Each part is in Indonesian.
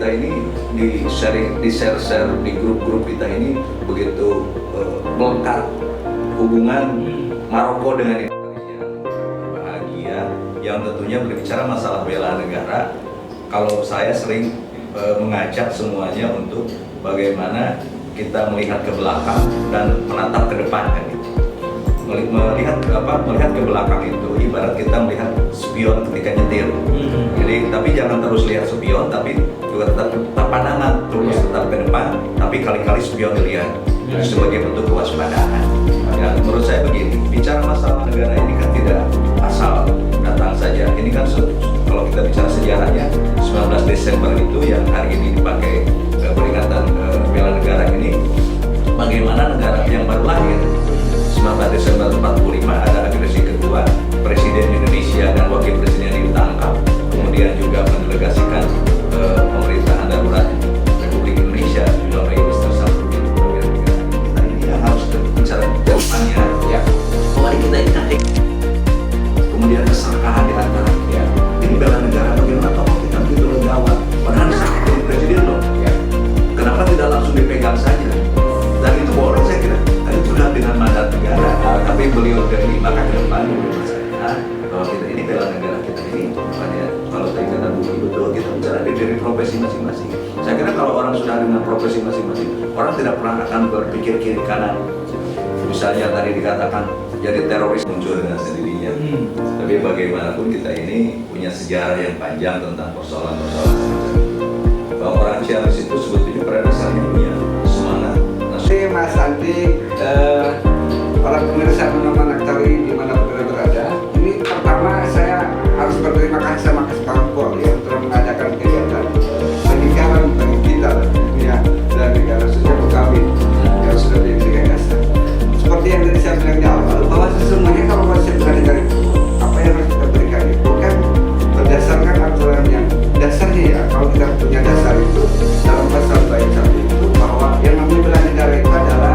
kita ini di share di grup-grup kita ini begitu melekat hubungan Maroko dengan Indonesia yang bahagia, yang tentunya berbicara masalah bela negara. Kalau saya sering mengajak semuanya untuk bagaimana kita melihat ke belakang dan menatap ke depan kan gitu. Melihat ke belakang itu ibarat kita melihat spion ketika nyetir. Jadi tapi jangan terus lihat spion, tapi juga tetap pandangan terus tetap ke depan, tapi kali-kali spion dilihat sebagai bentuk kewaspadaan. Ya, menurut saya begini, bicara masalah negara ini kan tidak asal datang saja. Ini kan kalau kita bicara sejarahnya 19 Desember itu yang hari ini dipakai peringatan bela negara ini, bagaimana negara yang baru lahir 19 Desember 45 ada agresi kedua, Presiden Indonesia dan Wakil Presiden ditangkap, kemudian juga mendelegasikan pemerintahan darurat Republik Indonesia melalui Minister Safruddin Bela negara. Kita ini yang harus bicara depannya, ya. Mari kita ini kemudian keserakahan di antara ini bela negara bagaimana tokoh kita begitu legawan, padahal sakit jadi presiden loh. Kenapa tidak langsung dipegang saja? Dan itu boleh saya kira. Itu sudah dengan mandat negara, tapi beliau dari maka ke depan menurut saya bahwa kita ini bela negara kita ini bukannya kalau tadi kata Bu betul kita bicara dari profesi masing-masing. Saya kira kalau orang sudah dengan profesi masing-masing, orang tidak pernah akan berpikir kiri kanan. Misalnya tadi dikatakan jadi teroris muncul dengan sendirinya. Tapi bagaimanapun kita ini punya sejarah yang panjang tentang persoalan-persoalan semacam itu. Bahwa orang Ciamis itu sebetulnya pada dasarnya punya semangat. Mas Andi, para pemirsa Anoman Aktari dimanapun berada, ini pertama saya harus berterima kasih sama Kespekpol yang telah mengadakan kegiatan pernikahan bagi kita ya, dan negara sejak kami yang sudah diberikan dasar. Seperti yang tadi saya bilang di awal, bahwa sesungguhnya kalau konsep negara itu apa yang harus kita berikan itu kan berdasarkan aturan yang dasarnya ya. Kalau kita punya dasar itu dalam pasal baik satu itu bahwa yang namanya bela negara itu adalah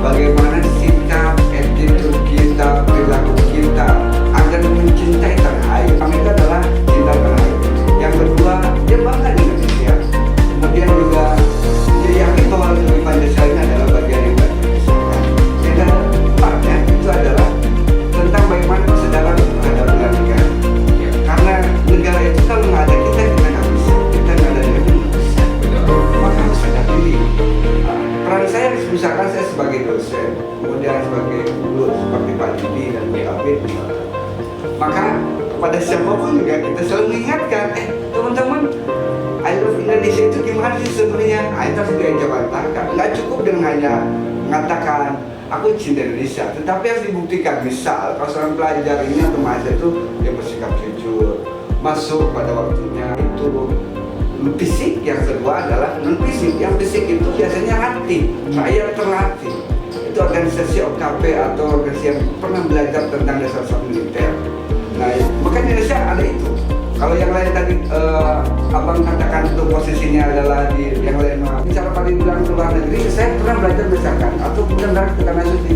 bagaimana sikap, attitude kita, perilaku kita agar mencintai tanah air. Kami itu adalah cinta tanah air. Yang kedua, dia bangga di Indonesia. Kemudian juga dia yakin bahwa negeri Pancasila ini adalah bagian yang baik. Yang keempatnya itu adalah tentang bagaimana kesadaran terhadap bela negara. Karena negara itu kalau nggak ada kita nggak bisa. Kita nggak ada negara nggak bisa. Maka harus ada diri. Peran saya misalkan saya sebagai dosen, kemudian sebagai guru seperti Pak Didi dan Pak Abid, maka kepada siapapun juga kita selalu mengingatkan, teman-teman, I love Indonesia itu gimana sih sebenarnya? Itu harus diajabantahkan. Nggak cukup dengan hanya mengatakan aku cinta Indonesia, tetapi harus dibuktikan. Misal kalau seorang pelajar ini atau mahasiswa itu dia bersikap jujur, masuk pada waktunya itu. Fisik, yang kedua adalah non fisik. Yang fisik itu biasanya hati, saya terlatih. Itu organisasi OKP atau organisasi yang pernah belajar tentang dasar militer. Nah, makanya Indonesia ada itu. Kalau yang lain tadi abang katakan itu posisinya adalah di yang lain. Bicara pada bilang ke luar negeri, saya pernah belajar misalkan atau kemudian ke tanah suci.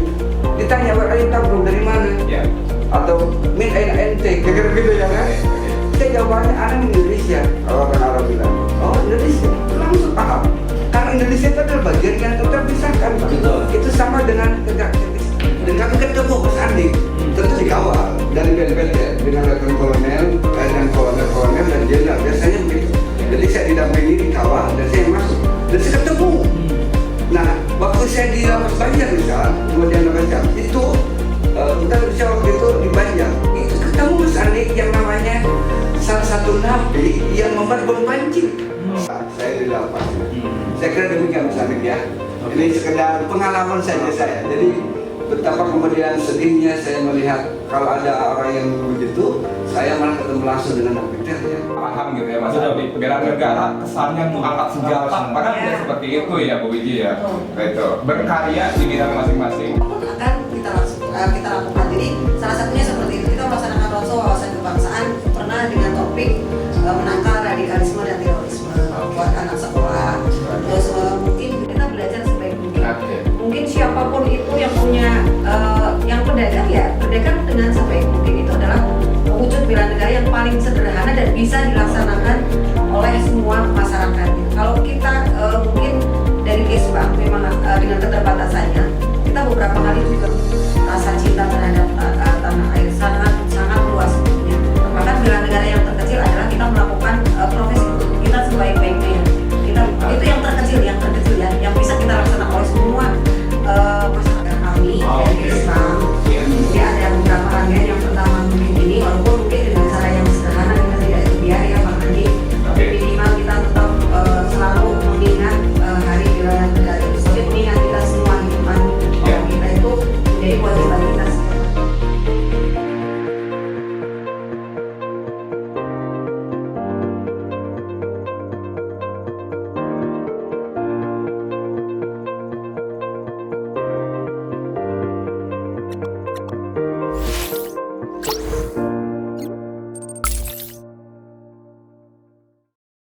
Ditanya, where are you from, dari mana? Atau min ente, kira-kira gitu ya kan? Saya jawabannya ada di Indonesia. Kalau orang Arab bilang, oh Indonesia, langsung paham. Karena Indonesia itu adalah bagian yang terpisahkan. Itu sama dengan tegak kritis. Dan kami ketemu Mas Andi, tentu dikawal dari BNPT dengan letnan kolonel, kolonel dan jenderal. Biasanya begitu. Jadi saya didampingi, dikawal, dan saya masuk. Dan saya ketemu. Nah, waktu saya di Lapas Banjar misal, kemudian Lapas Jam, itu kita bisa waktu itu di Banjar. Itu ketemu Mas Andi yang namanya salah satu nabi yang membuat bom pancing. Saya di lapas. Saya kira demikian Mas Andi ya. Ini sekedar pengalaman saja saya. Jadi betapa kemudian sedihnya saya melihat kalau ada orang yang begitu, saya malah ketemu langsung dengan napiternya. Paham gitu ya Mas Andi. Bela negara kesannya tuh angkat senjata. Padahal tidak seperti itu ya Bu Wiji ya. Itu berkarya di bidang masing-masing. Akan kita lakukan. Jadi